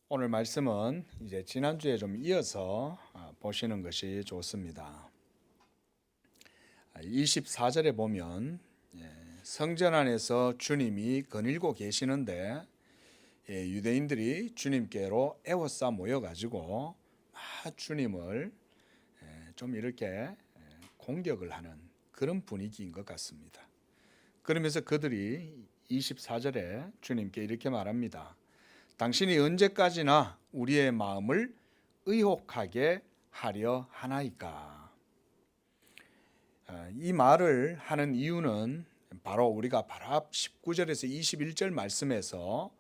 오늘 말씀은 이제 지난주에 좀 이어서 보시는 것이 좋습니다. 24절에 보면 성전 안에서 주님이 거닐고 계시는데 유대인들이 주님께로 에워싸 모여가지고 주님을 좀 이렇게 공격을 하는 그런 분위기인 것 같습니다. 그러면서 그들이 24절에 주님께 이렇게 말합니다. 당신이 언제까지나 우리의 마음을 의혹하게 하려 하나이까. 이 말을 하는 이유는 바로 우리가 바로 앞 19절에서 21절 말씀에서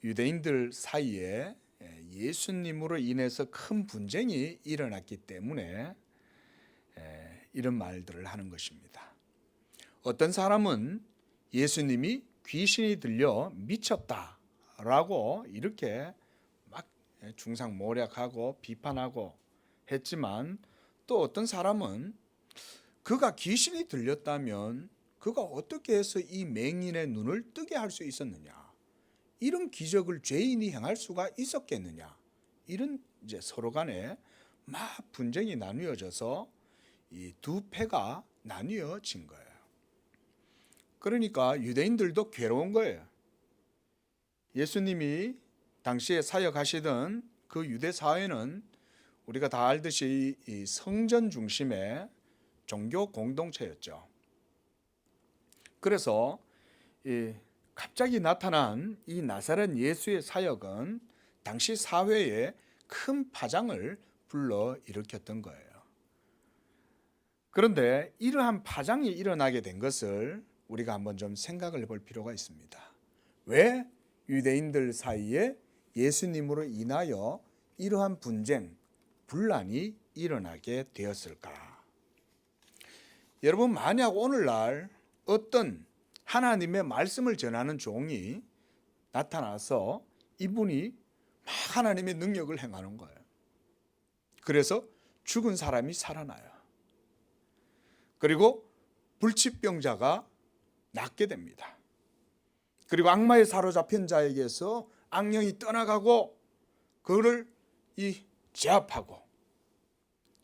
유대인들 사이에 예수님으로 인해서 큰 분쟁이 일어났기 때문에 이런 말들을 하는 것입니다. 어떤 사람은 예수님이 귀신이 들려 미쳤다라고 이렇게 막 중상모략하고 비판하고 했지만, 또 어떤 사람은 그가 귀신이 들렸다면 그가 어떻게 해서 이 맹인의 눈을 뜨게 할 수 있었느냐, 이런 기적을 죄인이 행할 수가 있었겠느냐, 이런 이제 서로 간에 막 분쟁이 나뉘어져서 이 두 패가 나뉘어진 거예요. 그러니까 유대인들도 괴로운 거예요. 예수님이 당시에 사역하시던 그 유대 사회는 우리가 다 알듯이 이 성전 중심의 종교 공동체였죠. 그래서 갑자기 나타난 이 나사렛 예수의 사역은 당시 사회에 큰 파장을 불러 일으켰던 거예요. 그런데 이러한 파장이 일어나게 된 것을 우리가 한번 좀 생각을 해볼 필요가 있습니다. 왜 유대인들 사이에 예수님으로 인하여 이러한 분쟁, 분란이 일어나게 되었을까? 여러분, 만약 오늘날 어떤 하나님의 말씀을 전하는 종이 나타나서 이분이 막 하나님의 능력을 행하는 거예요. 그래서 죽은 사람이 살아나요. 그리고 불치병자가 낫게 됩니다. 그리고 악마에 사로잡힌 자에게서 악령이 떠나가고 그를 제압하고,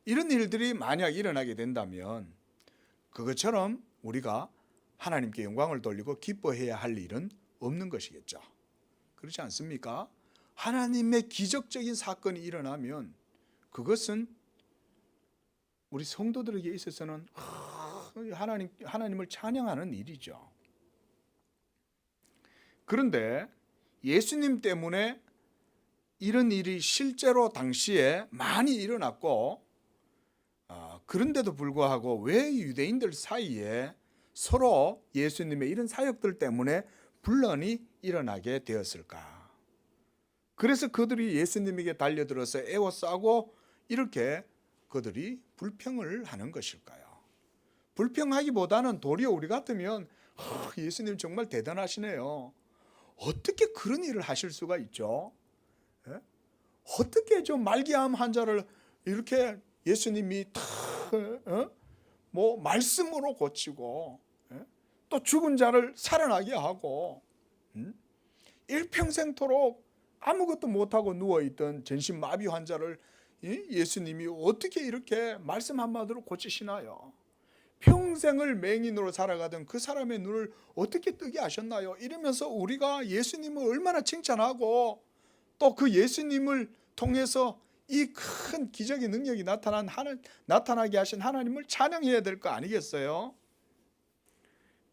이런 일들이 만약 일어나게 된다면 그것처럼 우리가 하나님께 영광을 돌리고 기뻐해야 할 일은 없는 것이겠죠. 그렇지 않습니까? 하나님의 기적적인 사건이 일어나면 그것은 우리 성도들에게 있어서는 하나님을 찬양하는 일이죠. 그런데 예수님 때문에 이런 일이 실제로 당시에 많이 일어났고, 그런데도 불구하고 왜 유대인들 사이에 서로 예수님의 이런 사역들 때문에 분란이 일어나게 되었을까? 그래서 그들이 예수님에게 달려들어서 애워싸고 이렇게 그들이 불평을 하는 것일까요? 불평하기보다는 도리어 우리 같으면 예수님 정말 대단하시네요, 어떻게 그런 일을 하실 수가 있죠? 어떻게 좀 말기암 환자를 이렇게 예수님이 말씀으로 고치고, 또 죽은 자를 살아나게 하고, 일평생토록 아무것도 못하고 누워있던 전신마비 환자를 예수님이 어떻게 이렇게 말씀 한마디로 고치시나요? 평생을 맹인으로 살아가던 그 사람의 눈을 어떻게 뜨게 하셨나요? 이러면서 우리가 예수님을 얼마나 칭찬하고, 또 그 예수님을 통해서 이 큰 기적의 능력이 나타나게 하신 하나님을 찬양해야 될 거 아니겠어요?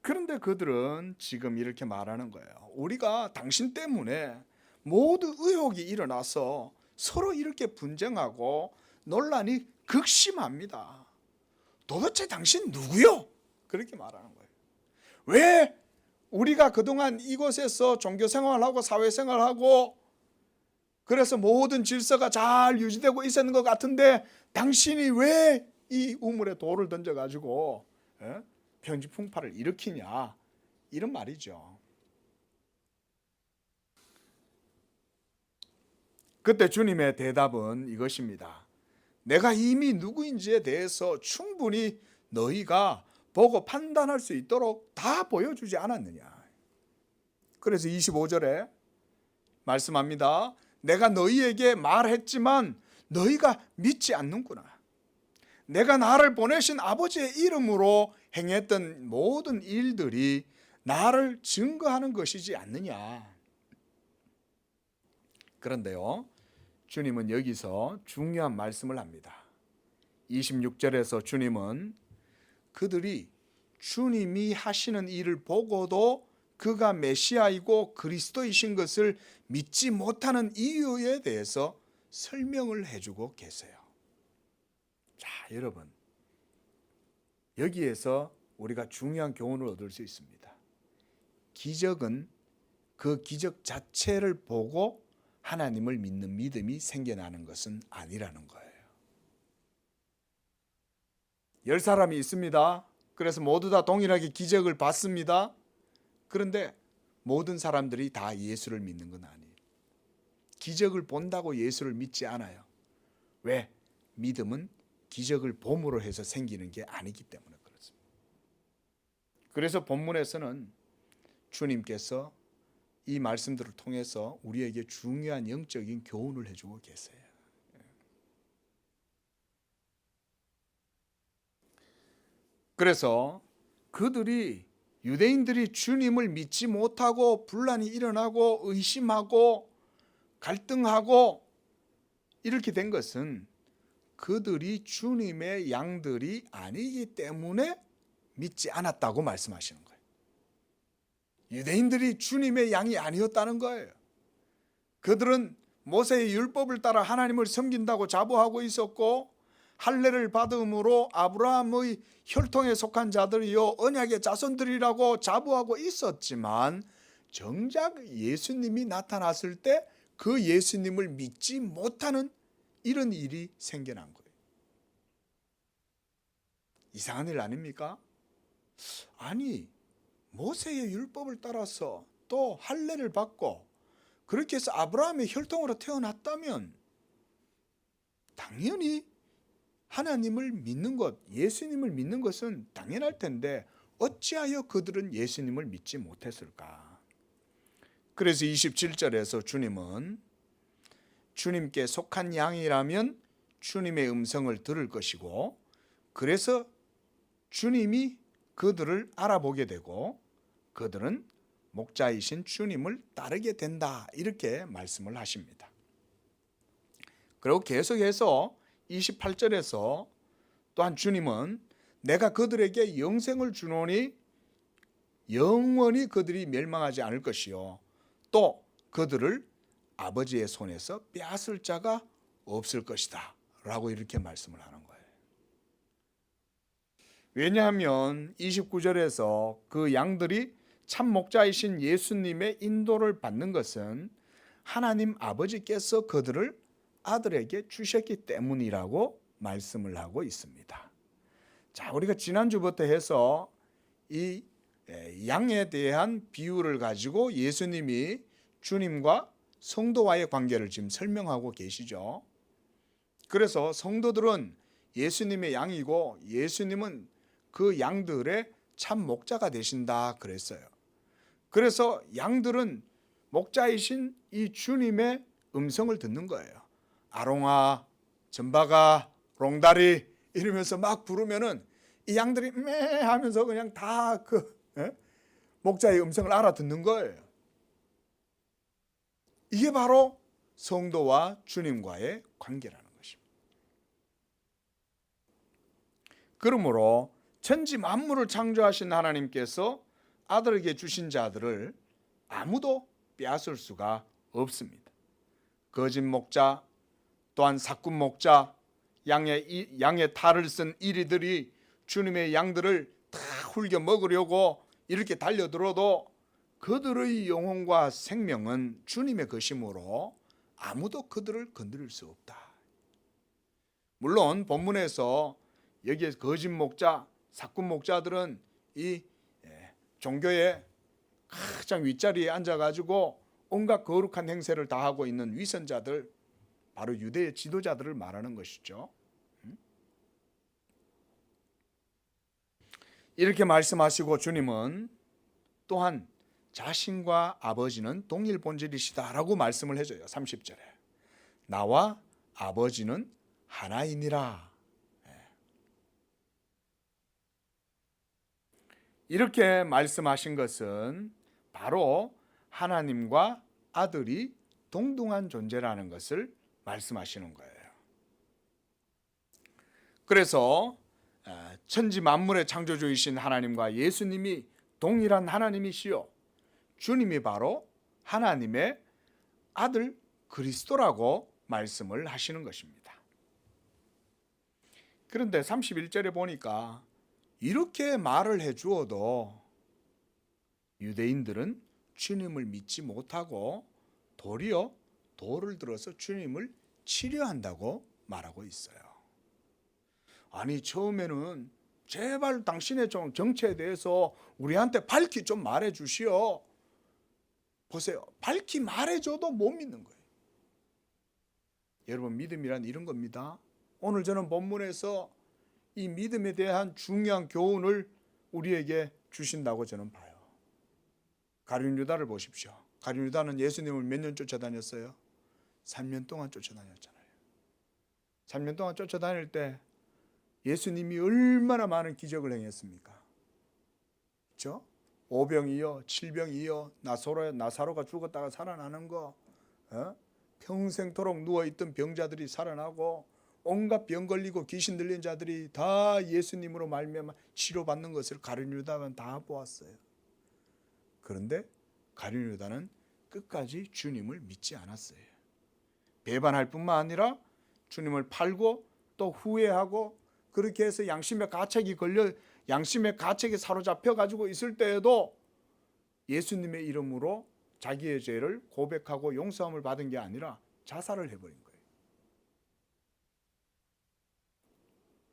그런데 그들은 지금 이렇게 말하는 거예요. 우리가 당신 때문에 모두 의혹이 일어나서 서로 이렇게 분쟁하고 논란이 극심합니다. 도대체 당신 누구요? 그렇게 말하는 거예요. 왜 우리가 그동안 이곳에서 종교생활하고 사회생활하고 그래서 모든 질서가 잘 유지되고 있었는 것 같은데 당신이 왜 이 우물에 돌을 던져가지고 편지풍파를 일으키냐, 이런 말이죠. 그때 주님의 대답은 이것입니다. 내가 이미 누구인지에 대해서 충분히 너희가 보고 판단할 수 있도록 다 보여주지 않았느냐. 그래서 25절에 말씀합니다. 내가 너희에게 말했지만 너희가 믿지 않는구나. 내가 나를 보내신 아버지의 이름으로 행했던 모든 일들이 나를 증거하는 것이지 않느냐. 그런데요, 주님은 여기서 중요한 말씀을 합니다. 26절에서 주님은 그들이 주님이 하시는 일을 보고도 그가 메시아이고 그리스도이신 것을 믿지 못하는 이유에 대해서 설명을 해주고 계세요. 자, 여러분, 여기에서 우리가 중요한 교훈을 얻을 수 있습니다. 기적은 그 기적 자체를 보고 하나님을 믿는 믿음이 생겨나는 것은 아니라는 거예요. 10사람이 있습니다. 그래서 모두 다 동일하게 기적을 봤습니다. 그런데 모든 사람들이 다 예수를 믿는 건 아니에요. 기적을 본다고 예수를 믿지 않아요. 왜? 믿음은 기적을 봄으로 해서 생기는 게 아니기 때문에 그렇습니다. 그래서 본문에서는 주님께서 이 말씀들을 통해서 우리에게 중요한 영적인 교훈을 해주고 계세요. 그래서 그들이 유대인들이 주님을 믿지 못하고 분란이 일어나고 의심하고 갈등하고 이렇게 된 것은 그들이 주님의 양들이 아니기 때문에 믿지 않았다고 말씀하시는 거예요. 유대인들이 주님의 양이 아니었다는 거예요. 그들은 모세의 율법을 따라 하나님을 섬긴다고 자부하고 있었고 할례를 받음으로 아브라함의 혈통에 속한 자들이요 언약의 자손들이라고 자부하고 있었지만 정작 예수님이 나타났을 때 그 예수님을 믿지 못하는 이런 일이 생겨난 거예요. 이상한 일 아닙니까? 아니, 모세의 율법을 따라서 또 할례를 받고 그렇게 해서 아브라함의 혈통으로 태어났다면 당연히 하나님을 믿는 것, 예수님을 믿는 것은 당연할 텐데 어찌하여 그들은 예수님을 믿지 못했을까? 그래서 27절에서 주님은 주님께 속한 양이라면 주님의 음성을 들을 것이고 그래서 주님이 그들을 알아보게 되고 그들은 목자이신 주님을 따르게 된다 이렇게 말씀을 하십니다. 그리고 계속해서 28절에서 또한 주님은 내가 그들에게 영생을 주노니 영원히 그들이 멸망하지 않을 것이요 또 그들을 아버지의 손에서 빼앗을 자가 없을 것이다 라고 이렇게 말씀을 하는 거예요. 왜냐하면 29절에서 그 양들이 참 목자이신 예수님의 인도를 받는 것은 하나님 아버지께서 그들을 아들에게 주셨기 때문이라고 말씀을 하고 있습니다. 자, 우리가 지난주부터 해서 이 양에 대한 비유를 가지고 예수님이 주님과 성도와의 관계를 지금 설명하고 계시죠. 그래서 성도들은 예수님의 양이고 예수님은 그 양들의 참 목자가 되신다 그랬어요. 그래서 양들은 목자이신 이 주님의 음성을 듣는 거예요. 아롱아, 전바가, 롱다리 이러면서 막 부르면은 이 양들이 매 하면서 그냥 다 그 목자의 음성을 알아듣는 거예요. 이게 바로 성도와 주님과의 관계라는 것입니다. 그러므로 천지 만물을 창조하신 하나님께서 아들에게 주신 자들을 아무도 빼앗을 수가 없습니다. 거짓 목자, 또한 사꾼 목자, 양의 탈을 쓴 이리들이 주님의 양들을 다 훌겨 먹으려고 이렇게 달려들어도 그들의 영혼과 생명은 주님의 것이므로 아무도 그들을 건드릴 수 없다. 물론 본문에서 여기에 거짓 목자, 사꾼 목자들은 이 종교의 가장 윗자리에 앉아가지고 온갖 거룩한 행세를 다 하고 있는 위선자들, 바로 유대의 지도자들을 말하는 것이죠. 이렇게 말씀하시고 주님은 또한 자신과 아버지는 동일 본질이시다라고 말씀을 해줘요. 30절에. 나와 아버지는 하나이니라. 이렇게 말씀하신 것은 바로 하나님과 아들이 동등한 존재라는 것을 말씀하시는 거예요. 그래서 천지 만물의 창조주이신 하나님과 예수님이 동일한 하나님이시요 주님이 바로 하나님의 아들 그리스도라고 말씀을 하시는 것입니다. 그런데 31절에 보니까 이렇게 말을 해주어도 유대인들은 주님을 믿지 못하고 도리어 돌을 들어서 주님을 치려한다고 말하고 있어요. 아니, 처음에는 제발 당신의 정체에 대해서 우리한테 밝히 좀 말해 주시오. 보세요, 밝히 말해줘도 못 믿는 거예요. 여러분, 믿음이란 이런 겁니다. 오늘 저는 본문에서 이 믿음에 대한 중요한 교훈을 우리에게 주신다고 저는 봐요. 가룟 유다를 보십시오. 가룟 유다는 예수님을 몇 년 쫓아다녔어요? 3년 동안 쫓아다녔잖아요. 3년 동안 쫓아다닐 때 예수님이 얼마나 많은 기적을 행했습니까? 그렇죠? 오병이어, 칠병이어, 나사로가 죽었다가 살아나는 거, 평생토록 누워있던 병자들이 살아나고 온갖 병 걸리고 귀신 들린 자들이 다 예수님으로 말미암아 치료받는 것을 가룟 유다는 다 보았어요. 그런데 가룟 유다는 끝까지 주님을 믿지 않았어요. 배반할 뿐만 아니라 주님을 팔고 또 후회하고 그렇게 해서 양심의 가책에 사로잡혀 가지고 있을 때에도 예수님의 이름으로 자기의 죄를 고백하고 용서함을 받은 게 아니라 자살을 해버린 거예요.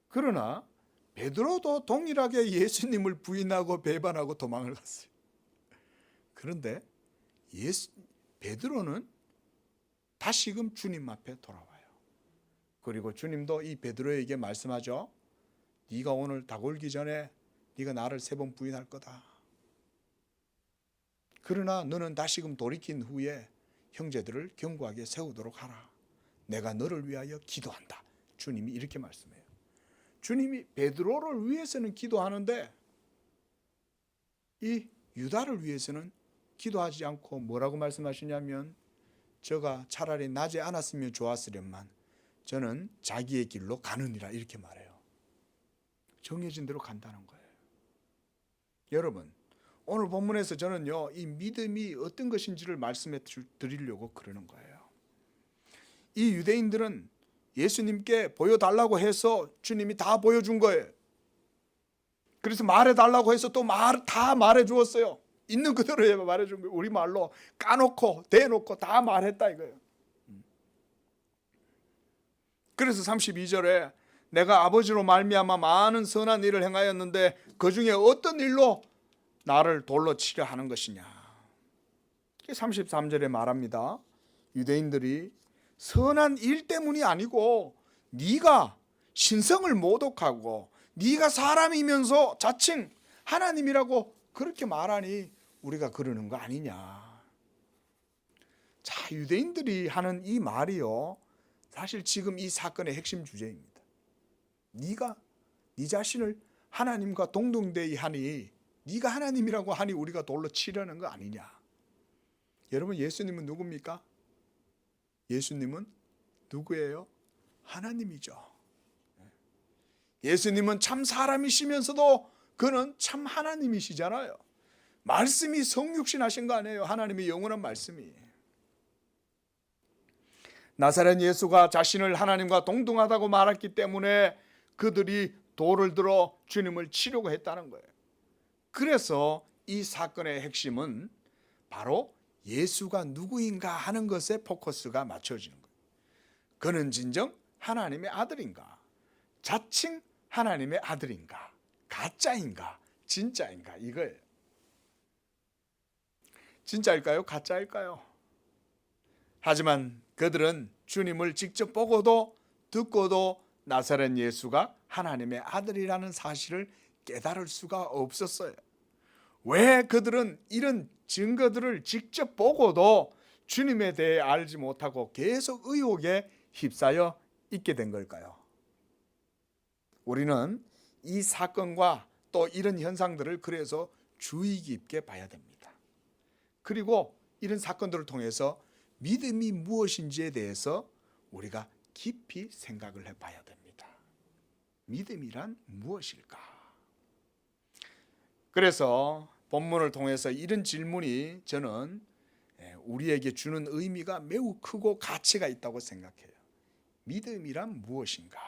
그러나 베드로도 동일하게 예수님을 부인하고 배반하고 도망을 갔어요. 그런데 베드로는 다시금 주님 앞에 돌아와요. 그리고 주님도 이 베드로에게 말씀하죠. 네가 오늘 닭 울기 전에 네가 나를 3번 부인할 거다. 그러나 너는 다시금 돌이킨 후에 형제들을 견고하게 세우도록 하라. 내가 너를 위하여 기도한다. 주님이 이렇게 말씀해요. 주님이 베드로를 위해서는 기도하는데 이 유다를 위해서는 기도하지 않고 뭐라고 말씀하시냐면 저가 차라리 나지 않았으면 좋았으련만 저는 자기의 길로 가느니라 이렇게 말해요. 정해진 대로 간다는 거예요. 여러분, 오늘 본문에서 저는요 이 믿음이 어떤 것인지를 말씀해 드리려고 그러는 거예요. 이 유대인들은 예수님께 보여달라고 해서 주님이 다 보여준 거예요. 그래서 말해달라고 해서 또 다 말해주었어요. 있는 그대로 말해준 거예요. 우리말로 까놓고 대놓고 다 말했다 이거예요. 그래서 32절에 내가 아버지로 말미암아 많은 선한 일을 행하였는데 그 중에 어떤 일로 나를 돌로 치려 하는 것이냐. 33절에 말합니다. 유대인들이 선한 일 때문이 아니고 네가 신성을 모독하고 네가 사람이면서 자칭 하나님이라고 그렇게 말하니 우리가 그러는 거 아니냐. 자, 유대인들이 하는 이 말이요 사실 지금 이 사건의 핵심 주제입니다. 네가 네 자신을 하나님과 동등되이 하니 네가 하나님이라고 하니 우리가 돌로 치려는 거 아니냐. 여러분, 예수님은 누굽니까? 예수님은 누구예요? 하나님이죠. 예수님은 참 사람이시면서도 그는 참 하나님이시잖아요. 말씀이 성육신 하신 거 아니에요. 하나님의 영원한 말씀이. 나사렛 예수가 자신을 하나님과 동등하다고 말했기 때문에 그들이 돌을 들어 주님을 치려고 했다는 거예요. 그래서 이 사건의 핵심은 바로 예수가 누구인가 하는 것에 포커스가 맞춰지는 거예요. 그는 진정 하나님의 아들인가? 자칭 하나님의 아들인가? 가짜인가? 진짜인가? 이거예요. 진짜일까요? 가짜일까요? 하지만 그들은 주님을 직접 보고도 듣고도 나사렛 예수가 하나님의 아들이라는 사실을 깨달을 수가 없었어요. 왜 그들은 이런 증거들을 직접 보고도 주님에 대해 알지 못하고 계속 의혹에 휩싸여 있게 된 걸까요? 우리는 이 사건과 또 이런 현상들을 그래서 주의 깊게 봐야 됩니다. 그리고 이런 사건들을 통해서 믿음이 무엇인지에 대해서 우리가 깊이 생각을 해봐야 됩니다. 믿음이란 무엇일까? 그래서 본문을 통해서 이런 질문이 저는 우리에게 주는 의미가 매우 크고 가치가 있다고 생각해요. 믿음이란 무엇인가?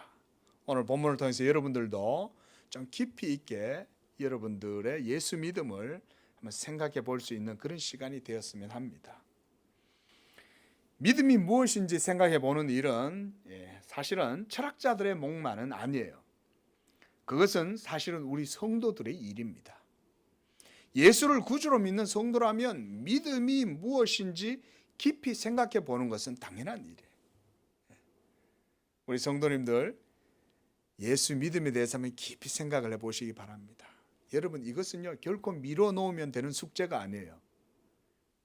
오늘 본문을 통해서 여러분들도 좀 깊이 있게 여러분들의 예수 믿음을 한번 생각해 볼 수 있는 그런 시간이 되었으면 합니다. 믿음이 무엇인지 생각해 보는 일은 사실은 철학자들의 몫만은 아니에요. 그것은 사실은 우리 성도들의 일입니다. 예수를 구주로 믿는 성도라면 믿음이 무엇인지 깊이 생각해 보는 것은 당연한 일이에요. 우리 성도님들 예수 믿음에 대해서 한번 깊이 생각을 해보시기 바랍니다. 여러분 이것은요 결코 미뤄놓으면 되는 숙제가 아니에요.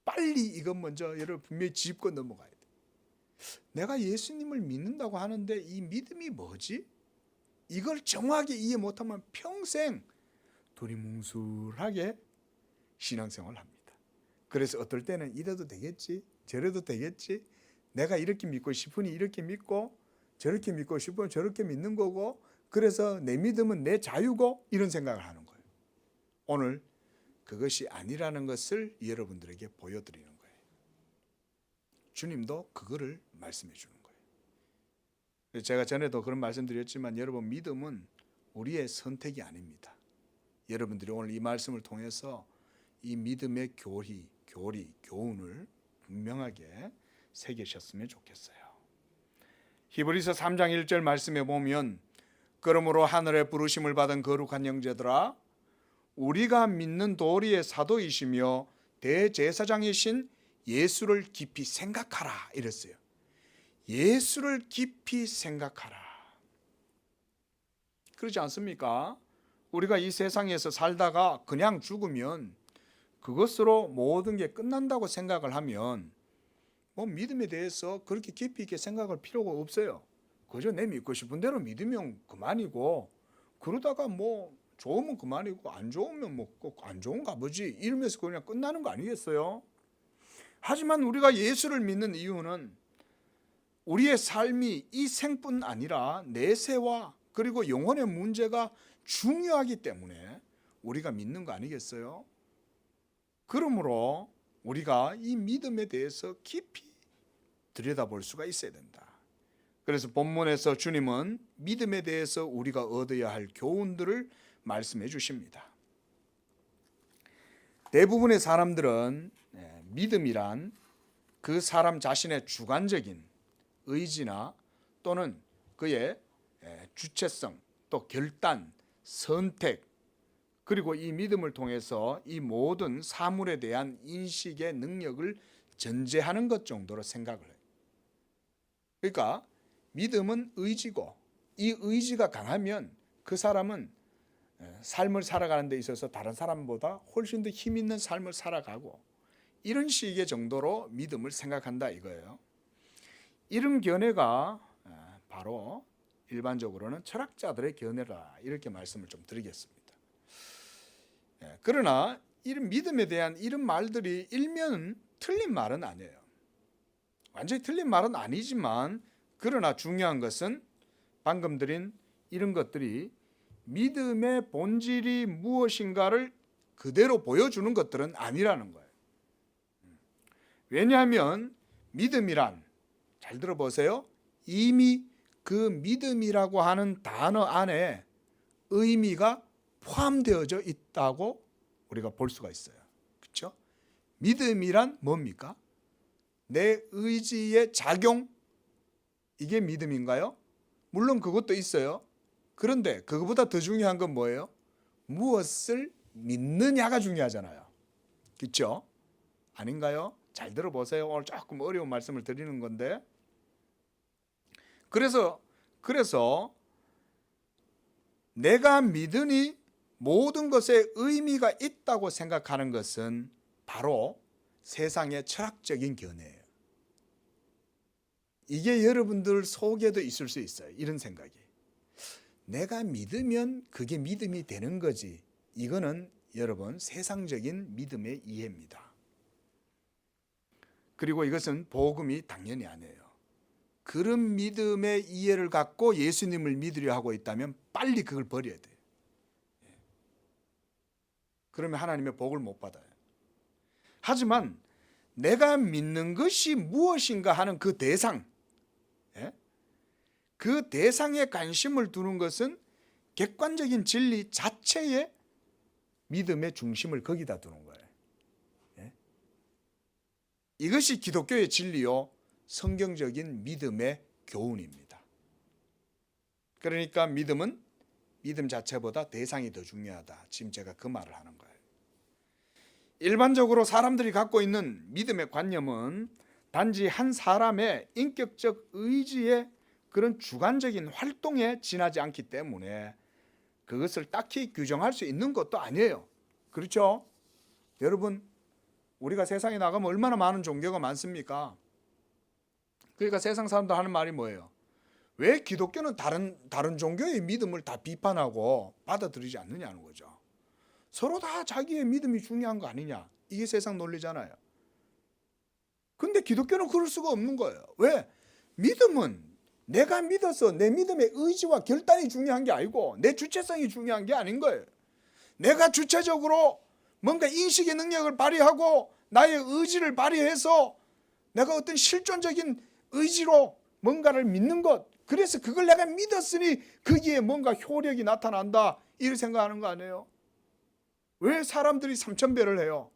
빨리 이것 먼저 여러분 분명히 짚고 넘어가야 돼요. 내가 예수님을 믿는다고 하는데 이 믿음이 뭐지? 이걸 정확하게 이해 못하면 평생 두리뭉술하게 신앙생활을 합니다. 그래서 어떨 때는 이래도 되겠지, 저래도 되겠지, 내가 이렇게 믿고 싶으니 이렇게 믿고 저렇게 믿고 싶으면 저렇게 믿는 거고, 그래서 내 믿음은 내 자유고, 이런 생각을 하는 거예요. 오늘 그것이 아니라는 것을 여러분들에게 보여드리는 거예요. 주님도 그거를 말씀해 주는 거예요. 제가 전에도 그런 말씀드렸지만 여러분 믿음은 우리의 선택이 아닙니다. 여러분들이 오늘 이 말씀을 통해서 이 믿음의 교훈을 분명하게 새기셨으면 좋겠어요. 히브리서 3장 1절 말씀에 보면 그러므로 하늘의 부르심을 받은 거룩한 형제들아 우리가 믿는 도리의 사도이시며 대제사장이신 예수를 깊이 생각하라 이랬어요. 예수를 깊이 생각하라. 그렇지 않습니까? 우리가 이 세상에서 살다가 그냥 죽으면 그것으로 모든 게 끝난다고 생각을 하면 믿음에 대해서 그렇게 깊이 있게 생각할 필요가 없어요. 그저 내 믿고 싶은 대로 믿으면 그만이고, 그러다가 좋으면 그만이고 안 좋으면 꼭 안 좋은가 보지 이러면서 그냥 끝나는 거 아니겠어요? 하지만 우리가 예수를 믿는 이유는 우리의 삶이 이 생뿐 아니라 내세와 그리고 영혼의 문제가 중요하기 때문에 우리가 믿는 거 아니겠어요? 그러므로 우리가 이 믿음에 대해서 깊이 들여다볼 수가 있어야 된다. 그래서 본문에서 주님은 믿음에 대해서 우리가 얻어야 할 교훈들을 말씀해 주십니다. 대부분의 사람들은 믿음이란 그 사람 자신의 주관적인 의지나 또는 그의 주체성, 또 결단, 선택, 그리고 이 믿음을 통해서 이 모든 사물에 대한 인식의 능력을 전제하는 것 정도로 생각을 해요. 그러니까 믿음은 의지고, 이 의지가 강하면 그 사람은 삶을 살아가는 데 있어서 다른 사람보다 훨씬 더 힘 있는 삶을 살아가고, 이런 식의 정도로 믿음을 생각한다 이거예요. 이런 견해가 바로 일반적으로는 철학자들의 견해라 이렇게 말씀을 좀 드리겠습니다. 그러나 이런 믿음에 대한 이런 말들이 일면 틀린 말은 아니에요. 완전히 틀린 말은 아니지만, 그러나 중요한 것은 방금 드린 이런 것들이 믿음의 본질이 무엇인가를 그대로 보여주는 것들은 아니라는 거예요. 왜냐하면 믿음이란, 잘 들어보세요, 이미 그 믿음이라고 하는 단어 안에 의미가 포함되어져 있다고 우리가 볼 수가 있어요. 그렇죠? 믿음이란 뭡니까? 내 의지의 작용, 이게 믿음인가요? 물론 그것도 있어요. 그런데 그것보다 더 중요한 건 뭐예요? 무엇을 믿느냐가 중요하잖아요. 그렇죠? 아닌가요? 잘 들어보세요. 오늘 조금 어려운 말씀을 드리는 건데, 그래서 내가 믿으니 모든 것에 의미가 있다고 생각하는 것은 바로 세상의 철학적인 견해예요. 이게 여러분들 속에도 있을 수 있어요. 이런 생각이. 내가 믿으면 그게 믿음이 되는 거지. 이거는 여러분 세상적인 믿음의 이해입니다. 그리고 이것은 복음이 당연히 아니에요. 그런 믿음의 이해를 갖고 예수님을 믿으려 하고 있다면 빨리 그걸 버려야 돼요. 그러면 하나님의 복을 못 받아요. 하지만 내가 믿는 것이 무엇인가 하는 그 대상, 그 대상에 관심을 두는 것은 객관적인 진리 자체의 믿음의 중심을 거기다 두는 거예요. 이것이 기독교의 진리요 성경적인 믿음의 교훈입니다. 그러니까 믿음은 믿음 자체보다 대상이 더 중요하다. 지금 제가 그 말을 하는 거예요. 일반적으로 사람들이 갖고 있는 믿음의 관념은 단지 한 사람의 인격적 의지의 그런 주관적인 활동에 지나지 않기 때문에 그것을 딱히 규정할 수 있는 것도 아니에요. 그렇죠? 여러분, 우리가 세상에 나가면 얼마나 많은 종교가 많습니까? 그러니까 세상 사람들 하는 말이 뭐예요? 왜 기독교는 다른 종교의 믿음을 다 비판하고 받아들이지 않느냐는 거죠. 서로 다 자기의 믿음이 중요한 거 아니냐. 이게 세상 논리잖아요. 근데 기독교는 그럴 수가 없는 거예요. 왜? 믿음은 내가 믿어서 내 믿음의 의지와 결단이 중요한 게 아니고 내 주체성이 중요한 게 아닌 거예요. 내가 주체적으로 뭔가 인식의 능력을 발휘하고 나의 의지를 발휘해서 내가 어떤 실존적인 의지로 뭔가를 믿는 것, 그래서 그걸 내가 믿었으니 거기에 뭔가 효력이 나타난다, 이렇게 생각하는 거 아니에요? 왜 사람들이 3,000배를 해요?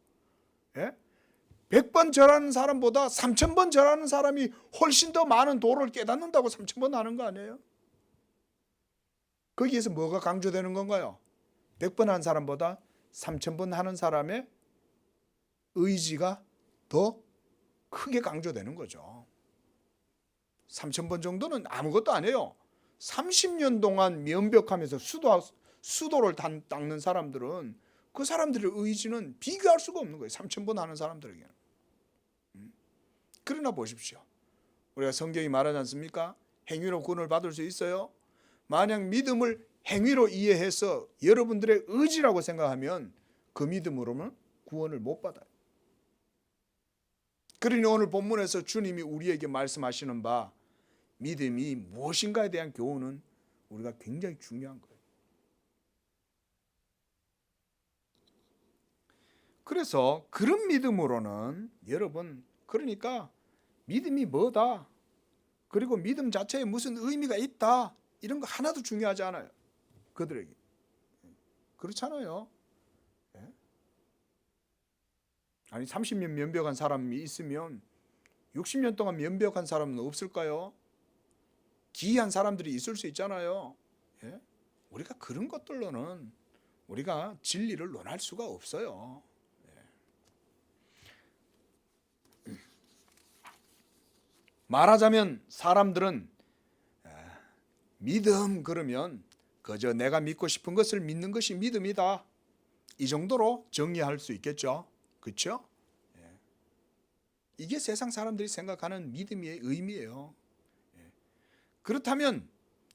100번 절하는 사람보다 3,000번 절하는 사람이 훨씬 더 많은 도를 깨닫는다고 3,000번 하는 거 아니에요? 거기에서 뭐가 강조되는 건가요? 100번 한 사람보다 3,000번 하는 사람의 의지가 더 크게 강조되는 거죠. 3,000번 정도는 아무것도 아니에요. 30년 동안 면벽하면서 수도를 닦는 사람들은 그 사람들의 의지는 비교할 수가 없는 거예요. 3,000번 하는 사람들에게는. 그러나 보십시오. 우리가 성경이 말하지 않습니까? 행위로 구원을 받을 수 있어요. 만약 믿음을 행위로 이해해서 여러분들의 의지라고 생각하면 그 믿음으로는 구원을 못 받아요. 그러니 오늘 본문에서 주님이 우리에게 말씀하시는 바 믿음이 무엇인가에 대한 교훈은 우리가 굉장히 중요한 거예요. 그래서 그런 믿음으로는 여러분, 그러니까 믿음이 뭐다, 그리고 믿음 자체에 무슨 의미가 있다, 이런 거 하나도 중요하지 않아요. 그들에게. 그렇잖아요. 아니 30년 면벽한 사람이 있으면 60년 동안 면벽한 사람은 없을까요? 기이한 사람들이 있을 수 있잖아요. 우리가 그런 것들로는 우리가 진리를 논할 수가 없어요. 말하자면 사람들은 믿음 그러면 그저 내가 믿고 싶은 것을 믿는 것이 믿음이다, 이 정도로 정리할 수 있겠죠. 그렇죠? 이게 세상 사람들이 생각하는 믿음의 의미예요. 그렇다면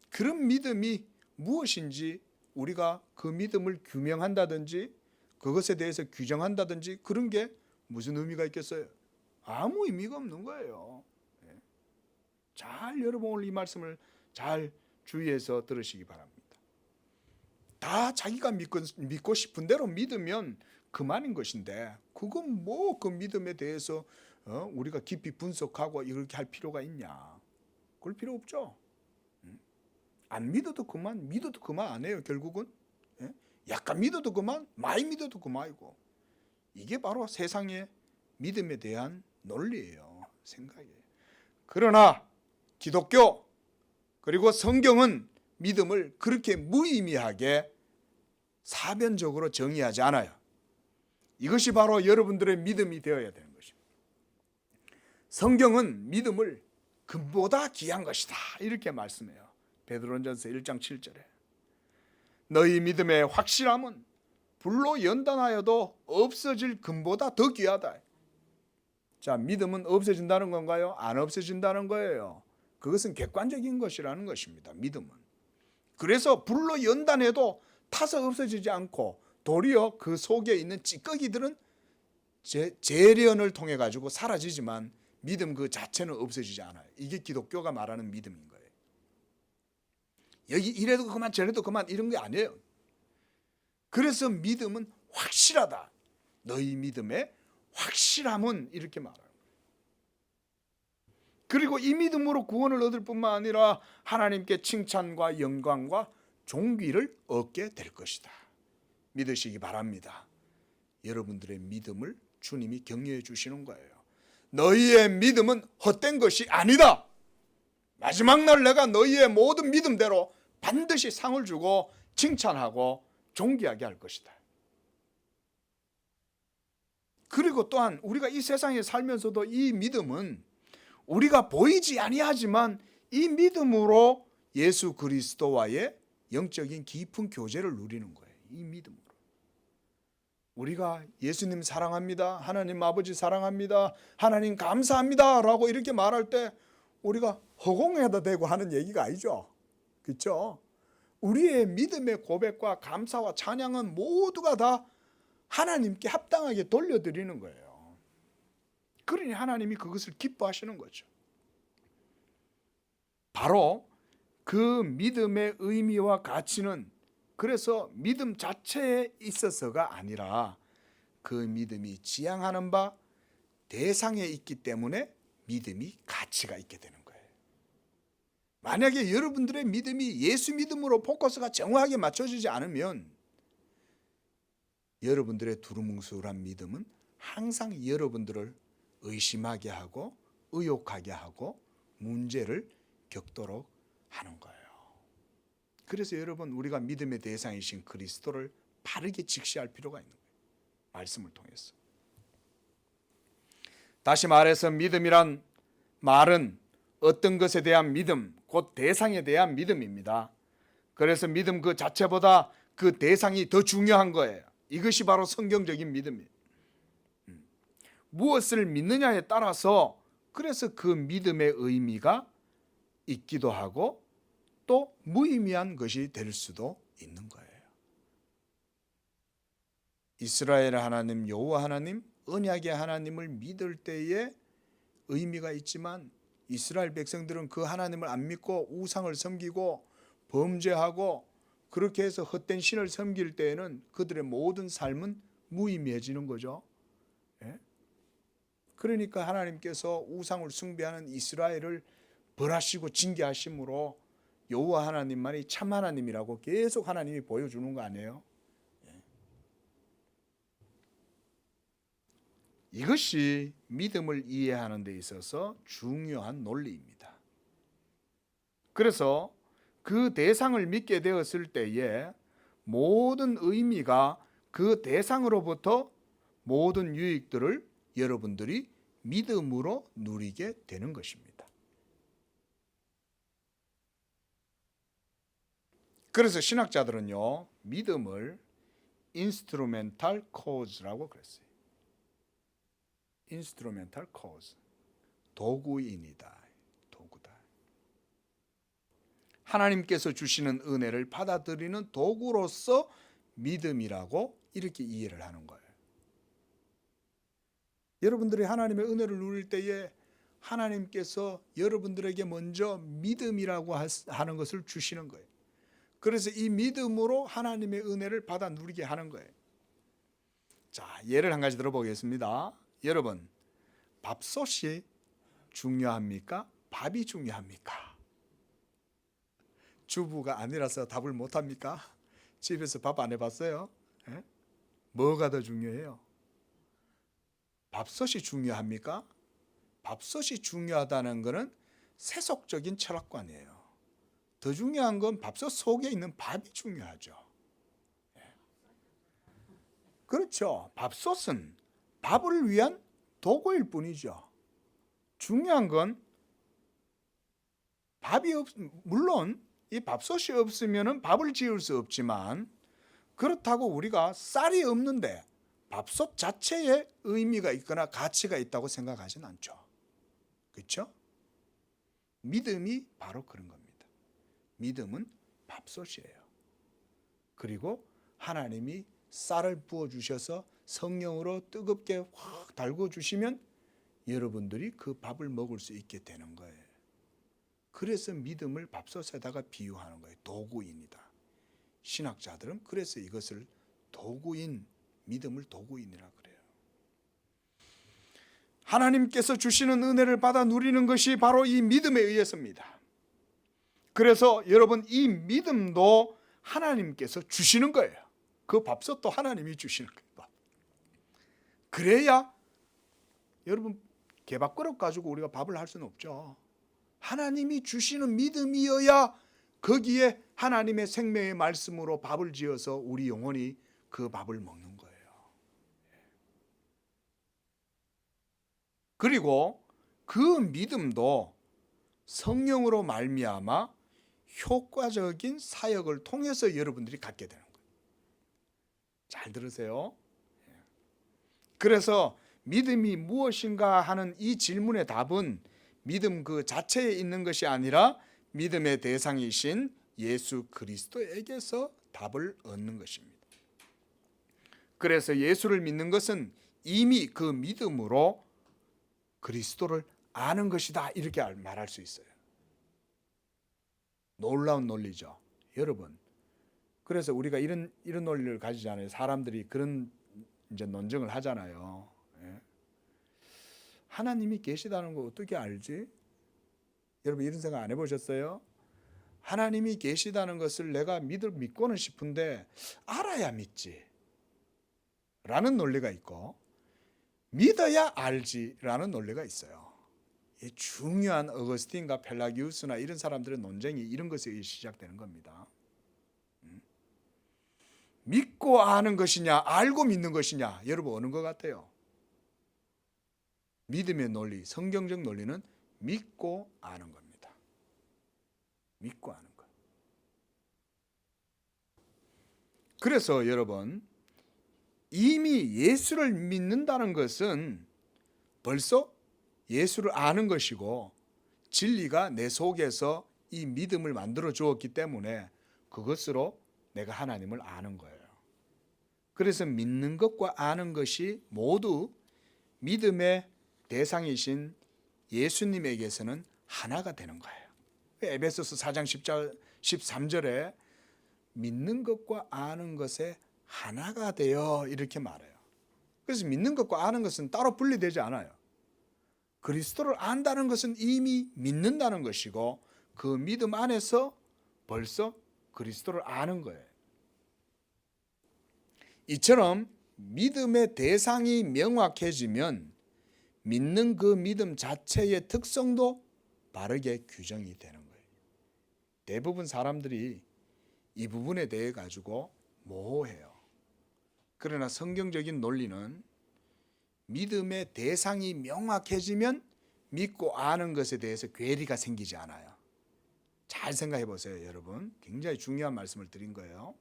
그런 믿음이 무엇인지 우리가 그 믿음을 규명한다든지 그것에 대해서 규정한다든지 그런 게 무슨 의미가 있겠어요? 아무 의미가 없는 거예요. 잘 여러분 오늘 이 말씀을 잘 주의해서 들으시기 바랍니다. 다 자기가 믿고 싶은 대로 믿으면 그만인 것인데 그건 뭐 그 믿음에 대해서 우리가 깊이 분석하고 이렇게 할 필요가 있냐? 그럴 필요 없죠. 안 믿어도 그만, 믿어도 그만 안 해요. 결국은 약간 믿어도 그만, 많이 믿어도 그만이고, 이게 바로 세상의 믿음에 대한 논리예요. 생각이에요. 그러나 기독교 그리고 성경은 믿음을 그렇게 무의미하게 사변적으로 정의하지 않아요. 이것이 바로 여러분들의 믿음이 되어야 되는 것입니다. 성경은 믿음을 금보다 귀한 것이다, 이렇게 말씀해요. 베드로전서 1장 7절에 너희 믿음의 확실함은 불로 연단하여도 없어질 금보다 더 귀하다. 자, 믿음은 없어진다는 건가요? 안 없어진다는 거예요. 그것은 객관적인 것이라는 것입니다. 믿음은. 그래서 불로 연단해도 타서 없어지지 않고 도리어 그 속에 있는 찌꺼기들은 재련을 통해 가지고 사라지지만 믿음 그 자체는 없어지지 않아요. 이게 기독교가 말하는 믿음인 거예요. 여기 이래도 그만 저래도 그만 이런 게 아니에요. 그래서 믿음은 확실하다. 너희 믿음의 확실함은 이렇게 말하는 거예요. 그리고 이 믿음으로 구원을 얻을 뿐만 아니라 하나님께 칭찬과 영광과 존귀를 얻게 될 것이다. 믿으시기 바랍니다. 여러분들의 믿음을 주님이 격려해 주시는 거예요. 너희의 믿음은 헛된 것이 아니다. 마지막 날 내가 너희의 모든 믿음대로 반드시 상을 주고 칭찬하고 존귀하게 할 것이다. 그리고 또한 우리가 이 세상에 살면서도 이 믿음은 우리가 보이지 아니하지만 이 믿음으로 예수 그리스도와의 영적인 깊은 교제를 누리는 거예요. 이 믿음으로. 우리가 예수님 사랑합니다. 하나님 아버지 사랑합니다. 하나님 감사합니다. 라고 이렇게 말할 때 우리가 허공에다 대고 하는 얘기가 아니죠. 그렇죠? 우리의 믿음의 고백과 감사와 찬양은 모두가 다 하나님께 합당하게 돌려드리는 거예요. 그러니 하나님이 그것을 기뻐하시는 거죠. 바로 그 믿음의 의미와 가치는 그래서 믿음 자체에 있어서가 아니라 그 믿음이 지향하는 바 대상에 있기 때문에 믿음이 가치가 있게 되는 거예요. 만약에 여러분들의 믿음이 예수 믿음으로 포커스가 정확하게 맞춰지지 않으면 여러분들의 두루뭉술한 믿음은 항상 여러분들을 의심하게 하고 의혹하게 하고 문제를 겪도록 하는 거예요. 그래서 여러분 우리가 믿음의 대상이신 그리스도를 바르게 직시할 필요가 있는 거예요. 말씀을 통해서. 다시 말해서 믿음이란 말은 어떤 것에 대한 믿음, 곧 대상에 대한 믿음입니다. 그래서 믿음 그 자체보다 그 대상이 더 중요한 거예요. 이것이 바로 성경적인 믿음이에요. 무엇을 믿느냐에 따라서 그래서 그 믿음의 의미가 있기도 하고 또 무의미한 것이 될 수도 있는 거예요. 이스라엘 하나님, 여호와 하나님, 언약의 하나님을 믿을 때에 의미가 있지만 이스라엘 백성들은 그 하나님을 안 믿고 우상을 섬기고 범죄하고 그렇게 해서 헛된 신을 섬길 때에는 그들의 모든 삶은 무의미해지는 거죠. 그러니까 하나님께서 우상을 숭배하는 이스라엘을 벌하시고 징계하심으로 여호와 하나님만이 참 하나님이라고 계속 하나님이 보여주는 거 아니에요? 이것이 믿음을 이해하는 데 있어서 중요한 논리입니다. 그래서 그 대상을 믿게 되었을 때에 모든 의미가 그 대상으로부터 모든 유익들을 여러분들이 믿음으로 누리게 되는 것입니다. 그래서 신학자들은요, 믿음을 인스트루멘탈 코즈라고 그랬어요. 인스트루멘탈 코즈, 도구인이다, 도구다. 하나님께서 주시는 은혜를 받아들이는 도구로서 믿음이라고 이렇게 이해를 하는 거예요. 여러분들이 하나님의 은혜를 누릴 때에 하나님께서 여러분들에게 먼저 믿음이라고 하는 것을 주시는 거예요. 그래서 이 믿음으로 하나님의 은혜를 받아 누리게 하는 거예요. 자, 예를 한 가지 들어보겠습니다. 여러분, 밥솥이 중요합니까? 밥이 중요합니까? 주부가 아니라서 답을 못합니까? 집에서 밥 안 해봤어요? 에? 뭐가 더 중요해요? 밥솥이 중요합니까? 밥솥이 중요하다는 것은 세속적인 철학관이에요. 더 중요한 건 밥솥 속에 있는 밥이 중요하죠. 그렇죠. 밥솥은 밥을 위한 도구일 뿐이죠. 중요한 건 물론 이 밥솥이 없으면 밥을 지을 수 없지만 그렇다고 우리가 쌀이 없는데 밥솥 자체에 의미가 있거나 가치가 있다고 생각하진 않죠. 그렇죠? 믿음이 바로 그런 겁니다. 믿음은 밥솥이에요. 그리고 하나님이 쌀을 부어주셔서 성령으로 뜨겁게 확 달궈주시면 여러분들이 그 밥을 먹을 수 있게 되는 거예요. 그래서 믿음을 밥솥에다가 비유하는 거예요. 도구인이다. 신학자들은 그래서 이것을 도구인, 믿음을 도구인이라 그래요. 하나님께서 주시는 은혜를 받아 누리는 것이 바로 이 믿음에 의해서입니다. 그래서 여러분, 이 믿음도 하나님께서 주시는 거예요. 그 밥솥도 하나님이 주시는 거예요. 그래야 여러분, 개밥그릇 가지고 우리가 밥을 할 수는 없죠. 하나님이 주시는 믿음이어야 거기에 하나님의 생명의 말씀으로 밥을 지어서 우리 영혼이 그 밥을 먹는 거예요. 그리고 그 믿음도 성령으로 말미암아 효과적인 사역을 통해서 여러분들이 갖게 되는 거예요. 잘 들으세요. 그래서 믿음이 무엇인가 하는 이 질문의 답은 믿음 그 자체에 있는 것이 아니라 믿음의 대상이신 예수 그리스도에게서 답을 얻는 것입니다. 그래서 예수를 믿는 것은 이미 그 믿음으로 그리스도를 아는 것이다, 이렇게 말할 수 있어요. 놀라운 논리죠, 여러분. 그래서 우리가 이런 논리를 가지잖아요. 사람들이 그런 이제 논증을 하잖아요. 하나님이 계시다는 거 어떻게 알지? 여러분, 이런 생각 안 해보셨어요? 하나님이 계시다는 것을 내가 믿고는 싶은데 알아야 믿지 라는 논리가 있고, 믿어야 알지 라는 논리가 있어요. 이 중요한 어거스틴과 펠라기우스나 이런 사람들의 논쟁이 이런 것에 시작되는 겁니다. 믿고 아는 것이냐, 알고 믿는 것이냐, 여러분 어느 것 같아요? 믿음의 논리, 성경적 논리는 믿고 아는 겁니다. 믿고 아는 것. 그래서 여러분, 이미 예수를 믿는다는 것은 벌써 예수를 아는 것이고, 진리가 내 속에서 이 믿음을 만들어 주었기 때문에 그것으로 내가 하나님을 아는 거예요. 그래서 믿는 것과 아는 것이 모두 믿음의 대상이신 예수님에게서는 하나가 되는 거예요. 에베소서 4장 13절에 믿는 것과 아는 것에 하나가 되어, 이렇게 말해요. 그래서 믿는 것과 아는 것은 따로 분리되지 않아요. 그리스도를 안다는 것은 이미 믿는다는 것이고, 그 믿음 안에서 벌써 그리스도를 아는 거예요. 이처럼 믿음의 대상이 명확해지면 믿는 그 믿음 자체의 특성도 바르게 규정이 되는 거예요. 대부분 사람들이 이 부분에 대해 가지고 모호해요. 그러나 성경적인 논리는 믿음의 대상이 명확해지면 믿고 아는 것에 대해서 괴리가 생기지 않아요. 잘 생각해 보세요, 여러분. 굉장히 중요한 말씀을 드린 거예요.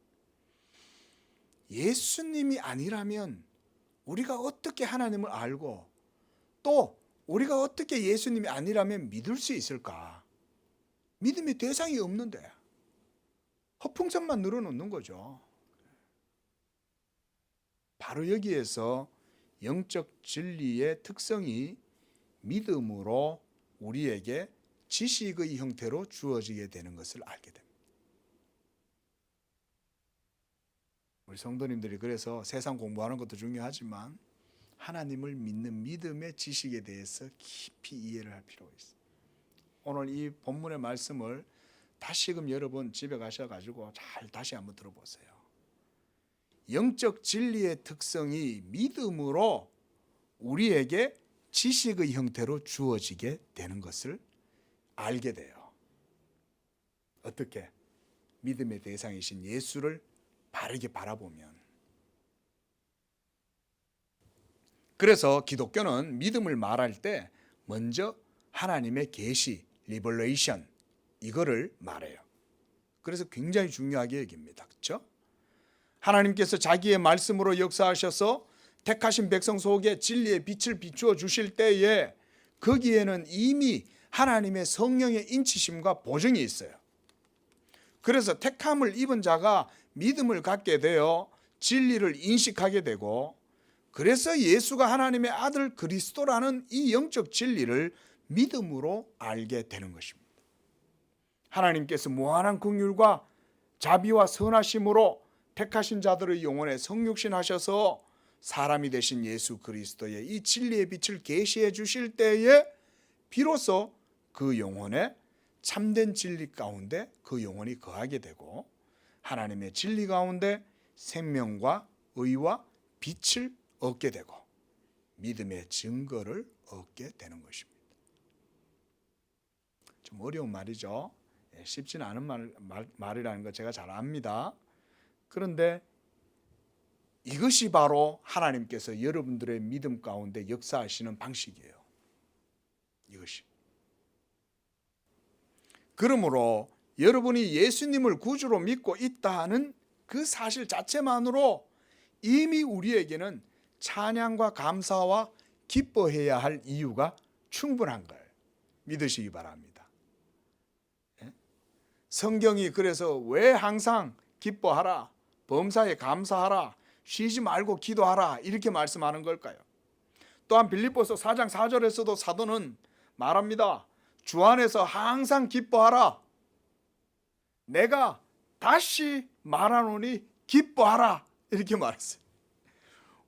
예수님이 아니라면 우리가 어떻게 하나님을 알고, 또 우리가 어떻게 예수님이 아니라면 믿을 수 있을까? 믿음의 대상이 없는데 허풍성만 늘어놓는 거죠. 바로 여기에서 영적 진리의 특성이 믿음으로 우리에게 지식의 형태로 주어지게 되는 것을 알게 됩니다. 우리 성도님들이 그래서 세상 공부하는 것도 중요하지만 하나님을 믿는 믿음의 지식에 대해서 깊이 이해를 할 필요가 있어요. 오늘 이 본문의 말씀을 다시금 여러분 집에 가셔가지고 잘 다시 한번 들어보세요. 영적 진리의 특성이 믿음으로 우리에게 지식의 형태로 주어지게 되는 것을 알게 돼요. 어떻게? 믿음의 대상이신 예수를 바르게 바라보면. 그래서 기독교는 믿음을 말할 때 먼저 하나님의 계시, 리버레이션, 이거를 말해요. 그래서 굉장히 중요하게 여깁니다. 그렇죠? 하나님께서 자기의 말씀으로 역사하셔서 택하신 백성 속에 진리의 빛을 비추어 주실 때에 거기에는 이미 하나님의 성령의 인치심과 보증이 있어요. 그래서 택함을 입은 자가 믿음을 갖게 되어 진리를 인식하게 되고, 그래서 예수가 하나님의 아들 그리스도라는 이 영적 진리를 믿음으로 알게 되는 것입니다. 하나님께서 무한한 긍휼과 자비와 선하심으로 택하신 자들의 영혼에 성육신하셔서 사람이 되신 예수 그리스도의 이 진리의 빛을 계시해 주실 때에 비로소 그 영혼에 참된 진리 가운데 그 영혼이 거하게 되고, 하나님의 진리 가운데 생명과 의와 빛을 얻게 되고 믿음의 증거를 얻게 되는 것입니다. 좀 어려운 말이죠. 쉽지는 않은 말이라는 거 제가 잘 압니다. 그런데 이것이 바로 하나님께서 여러분들의 믿음 가운데 역사하시는 방식이에요. 이것이. 그러므로 여러분이 예수님을 구주로 믿고 있다 하는 그 사실 자체만으로 이미 우리에게는 찬양과 감사와 기뻐해야 할 이유가 충분한 걸 믿으시기 바랍니다. 성경이 그래서 왜 항상 기뻐하라, 범사에 감사하라, 쉬지 말고 기도하라 이렇게 말씀하는 걸까요? 또한 빌립보서 4장 4절에서도 사도는 말합니다. 주 안에서 항상 기뻐하라. 내가 다시 말하노니 기뻐하라 이렇게 말했어요.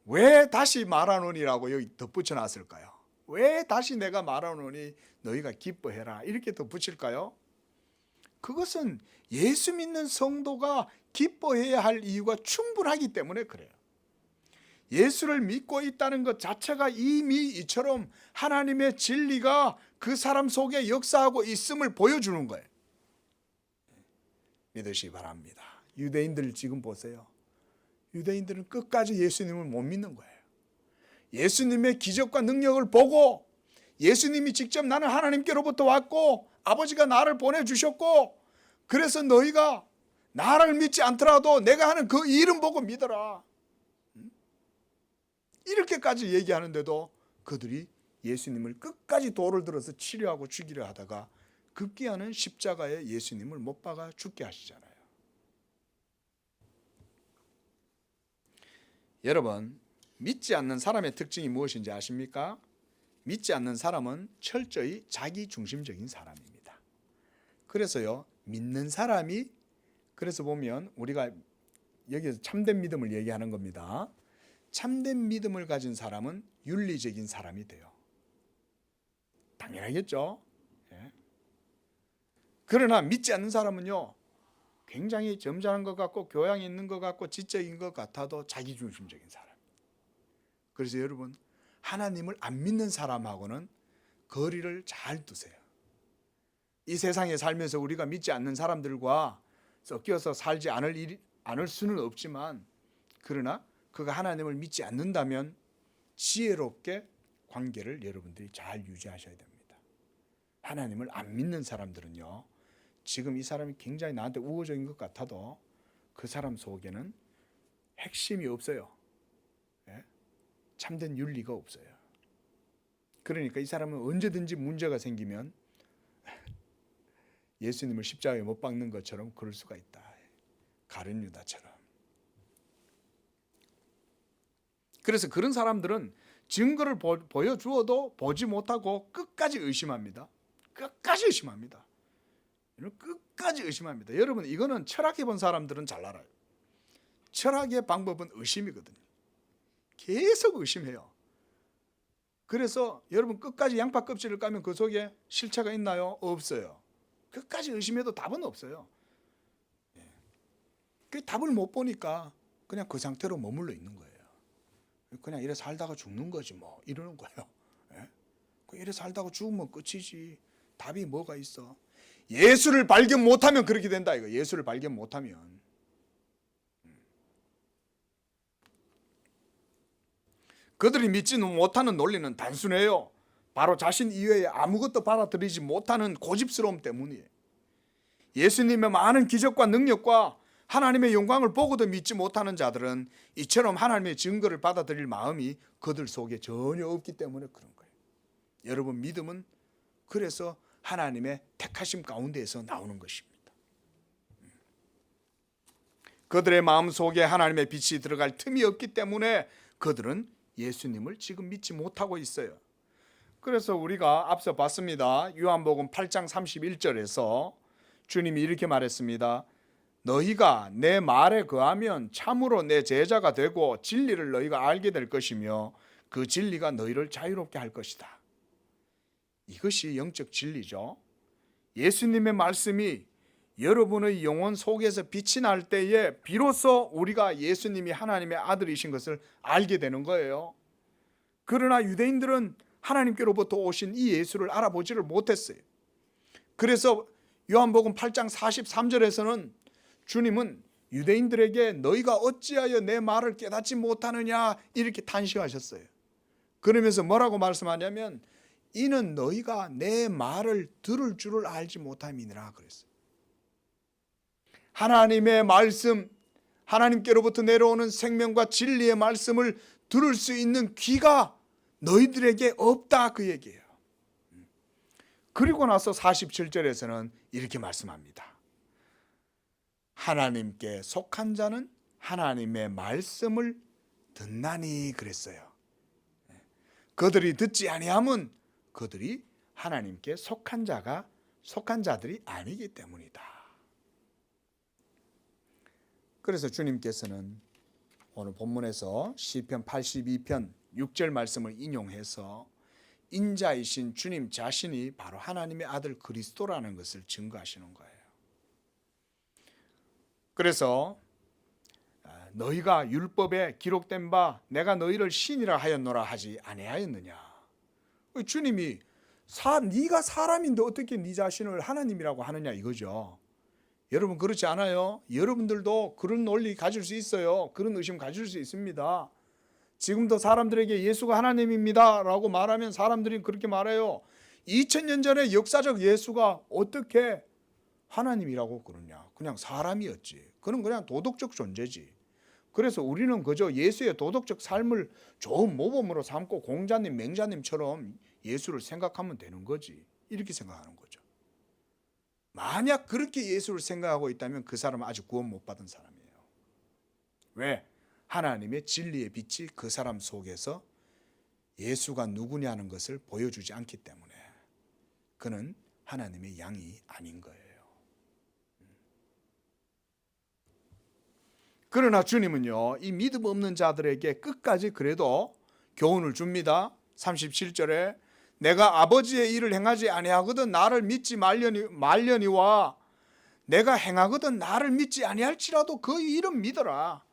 왜 다시 말하노니라고 여기 덧붙여 놨을까요? 왜 다시 내가 말하노니 너희가 기뻐해라 이렇게 덧붙일까요? 그것은 예수 믿는 성도가 기뻐해야 할 이유가 충분하기 때문에 그래요. 예수를 믿고 있다는 것 자체가 이미 이처럼 하나님의 진리가 그 사람 속에 역사하고 있음을 보여주는 거예요. 믿으시기 바랍니다. 유대인들 지금 보세요. 유대인들은 끝까지 예수님을 못 믿는 거예요. 예수님의 기적과 능력을 보고 예수님이 직접 나는 하나님께로부터 왔고 아버지가 나를 보내주셨고 그래서 너희가 나를 믿지 않더라도 내가 하는 그 일은 보고 믿어라. 이렇게까지 얘기하는데도 그들이 예수님을 끝까지 돌을 들어서 치료하고 죽이려 하다가 급기야는 십자가에 예수님을 못 박아 죽게 하시잖아요. 여러분, 믿지 않는 사람의 특징이 무엇인지 아십니까? 믿지 않는 사람은 철저히 자기중심적인 사람입니다. 그래서요, 믿는 사람이, 그래서 보면 우리가 여기서 참된 믿음을 얘기하는 겁니다. 참된 믿음을 가진 사람은 윤리적인 사람이 돼요. 당연하겠죠? 예. 그러나 믿지 않는 사람은요, 굉장히 점잖은 것 같고 교양이 있는 것 같고 지적인 것 같아도 자기중심적인 사람. 그래서 여러분, 하나님을 안 믿는 사람하고는 거리를 잘 두세요. 이 세상에 살면서 우리가 믿지 않는 사람들과 섞여서 살지 않을 수는 없지만, 그러나 그가 하나님을 믿지 않는다면 지혜롭게 관계를 여러분들이 잘 유지하셔야 됩니다. 하나님을 안 믿는 사람들은요, 지금 이 사람이 굉장히 나한테 우호적인 것 같아도 그 사람 속에는 핵심이 없어요. 예? 참된 윤리가 없어요. 그러니까 이 사람은 언제든지 문제가 생기면 예수님을 십자가에 못 박는 것처럼 그럴 수가 있다. 가룟 유다처럼. 그래서 그런 사람들은 증거를 보여주어도 보지 못하고 끝까지 의심합니다. 끝까지 의심합니다. 끝까지 의심합니다. 여러분, 이거는 철학해 본 사람들은 잘 알아요. 철학의 방법은 의심이거든요. 계속 의심해요. 그래서 여러분, 끝까지 양파 껍질을 까면 그 속에 실체가 있나요? 없어요. 끝까지 의심해도 답은 없어요. 그 답을 못 보니까 그냥 그 상태로 머물러 있는 거예요. 그냥 이래 살다가 죽는 거지 뭐 이러는 거예요. 이래 살다가 죽으면 끝이지. 답이 뭐가 있어? 예수를 발견 못하면 그렇게 된다 이거. 예수를 발견 못하면. 그들이 믿지 못하는 논리는 단순해요. 바로 자신 이외에 아무것도 받아들이지 못하는 고집스러움 때문이에요. 예수님의 많은 기적과 능력과 하나님의 영광을 보고도 믿지 못하는 자들은 이처럼 하나님의 증거를 받아들일 마음이 그들 속에 전혀 없기 때문에 그런 거예요. 여러분, 믿음은 그래서 하나님의 택하심 가운데에서 나오는 것입니다. 그들의 마음속에 하나님의 빛이 들어갈 틈이 없기 때문에 그들은 예수님을 지금 믿지 못하고 있어요. 그래서 우리가 앞서 봤습니다. 요한복음 8장 31절에서 주님이 이렇게 말했습니다. 너희가 내 말에 거하면 참으로 내 제자가 되고 진리를 너희가 알게 될 것이며 그 진리가 너희를 자유롭게 할 것이다. 이것이 영적 진리죠. 예수님의 말씀이 여러분의 영혼 속에서 빛이 날 때에 비로소 우리가 예수님이 하나님의 아들이신 것을 알게 되는 거예요. 그러나 유대인들은 하나님께로부터 오신 이 예수를 알아보지를 못했어요. 그래서 요한복음 8장 43절에서는 주님은 유대인들에게 너희가 어찌하여 내 말을 깨닫지 못하느냐 이렇게 탄식하셨어요. 그러면서 뭐라고 말씀하냐면 이는 너희가 내 말을 들을 줄을 알지 못함이니라 그랬어요. 하나님의 말씀, 하나님께로부터 내려오는 생명과 진리의 말씀을 들을 수 있는 귀가 너희들에게 없다 그 얘기예요. 그리고 나서 47절에서는 이렇게 말씀합니다. 하나님께 속한 자는 하나님의 말씀을 듣나니 그랬어요. 그들이 듣지 아니함은 그들이 하나님께 속한 자들이 아니기 때문이다. 그래서 주님께서는 오늘 본문에서 시편 82편 6절 말씀을 인용해서 인자이신 주님 자신이 바로 하나님의 아들 그리스도라는 것을 증거하시는 거예요. 그래서 너희가 율법에 기록된 바 내가 너희를 신이라 하였노라 하지 아니하였느냐. 주님이 네가 사람인데 어떻게 네 자신을 하나님이라고 하느냐 이거죠. 여러분 그렇지 않아요? 여러분들도 그런 논리 가질 수 있어요. 그런 의심 가질 수 있습니다. 지금도 사람들에게 예수가 하나님입니다 라고 말하면 사람들이 그렇게 말해요. 2000년 전에 역사적 예수가 어떻게 하나님이라고 그러냐. 그냥 사람이었지. 그는 그냥 도덕적 존재지. 그래서 우리는 그저 예수의 도덕적 삶을 좋은 모범으로 삼고 공자님 맹자님처럼 예수를 생각하면 되는 거지. 이렇게 생각하는 거죠. 만약 그렇게 예수를 생각하고 있다면 그 사람은 아직 구원 못 받은 사람이에요. 왜? 하나님의 진리의 빛이 그 사람 속에서 예수가 누구냐는 것을 보여주지 않기 때문에 그는 하나님의 양이 아닌 거예요. 그러나 주님은요, 이 믿음 없는 자들에게 끝까지 그래도 교훈을 줍니다. 37절에 내가 아버지의 일을 행하지 아니하거든 나를 믿지 말려니와 내가 행하거든 나를 믿지 아니할지라도 그 일은 믿어라.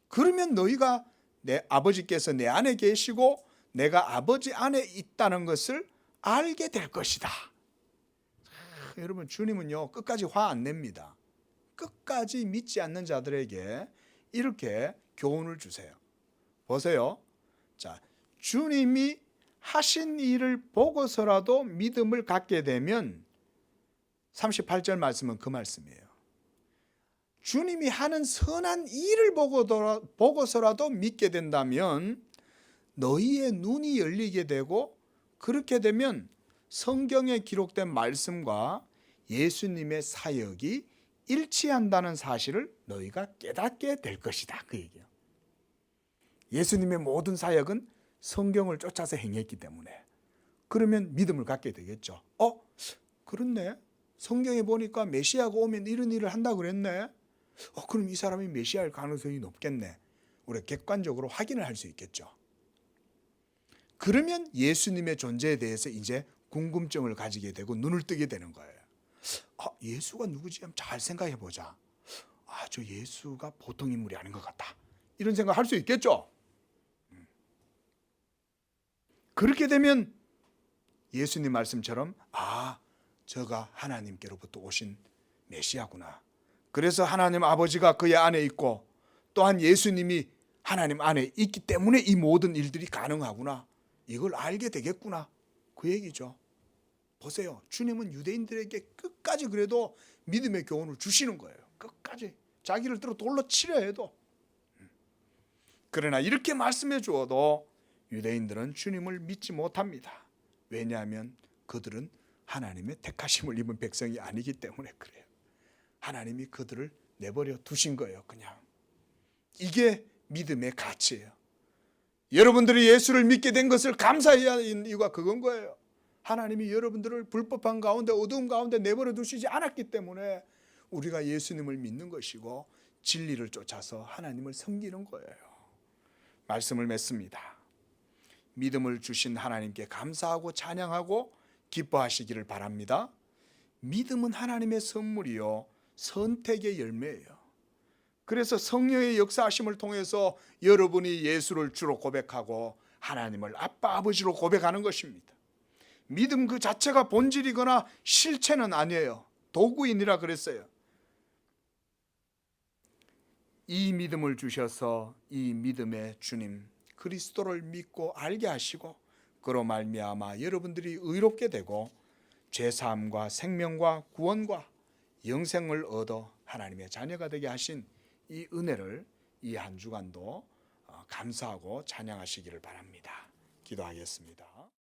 그러면 너희가 내 아버지께서 내 안에 계시고 내가 아버지 안에 있다는 것을 알게 될 것이다. 여러분 주님은요 끝까지 화 안 냅니다. 끝까지 믿지 않는 자들에게 이렇게 교훈을 주세요. 보세요. 자, 주님이 하신 일을 보고서라도 믿음을 갖게 되면 38절 말씀은 그 말씀이에요. 주님이 하는 선한 일을 보고서라도 믿게 된다면 너희의 눈이 열리게 되고 그렇게 되면 성경에 기록된 말씀과 예수님의 사역이 일치한다는 사실을 너희가 깨닫게 될 것이다. 그 얘기예요. 예수님의 모든 사역은 성경을 쫓아서 행했기 때문에 그러면 믿음을 갖게 되겠죠. 그렇네. 성경에 보니까 메시아가 오면 이런 일을 한다 그랬네. 그럼 이 사람이 메시아일 가능성이 높겠네. 우리가 객관적으로 확인을 할 수 있겠죠. 그러면 예수님의 존재에 대해서 이제 궁금증을 가지게 되고 눈을 뜨게 되는 거예요. 예수가 누구지? 한번 잘 생각해 보자. 저 예수가 보통 인물이 아닌 것 같다. 이런 생각 할 수 있겠죠. 그렇게 되면 예수님 말씀처럼 저가 하나님께로부터 오신 메시아구나. 그래서 하나님 아버지가 그의 안에 있고 또한 예수님이 하나님 안에 있기 때문에 이 모든 일들이 가능하구나. 이걸 알게 되겠구나. 그 얘기죠. 보세요. 주님은 유대인들에게 끝까지 그래도 믿음의 교훈을 주시는 거예요. 끝까지. 자기를 들어 돌로 치려 해도. 그러나 이렇게 말씀해 주어도 유대인들은 주님을 믿지 못합니다. 왜냐하면 그들은 하나님의 택하심을 입은 백성이 아니기 때문에 그래요. 하나님이 그들을 내버려 두신 거예요. 그냥 이게 믿음의 가치예요. 여러분들이 예수를 믿게 된 것을 감사해야 하는 이유가 그건 거예요. 하나님이 여러분들을 불법한 가운데 어두운 가운데 내버려 두시지 않았기 때문에 우리가 예수님을 믿는 것이고 진리를 쫓아서 하나님을 섬기는 거예요. 말씀을 맺습니다. 믿음을 주신 하나님께 감사하고 찬양하고 기뻐하시기를 바랍니다. 믿음은 하나님의 선물이요 선택의 열매예요. 그래서 성령의 역사하심을 통해서 여러분이 예수를 주로 고백하고 하나님을 아빠 아버지로 고백하는 것입니다. 믿음 그 자체가 본질이거나 실체는 아니에요. 도구인이라 그랬어요. 이 믿음을 주셔서 이 믿음의 주님 그리스도를 믿고 알게 하시고 그로 말미암아 여러분들이 의롭게 되고 죄사함과 생명과 구원과 영생을 얻어 하나님의 자녀가 되게 하신 이 은혜를 이 한 주간도 감사하고 찬양하시기를 바랍니다. 기도하겠습니다.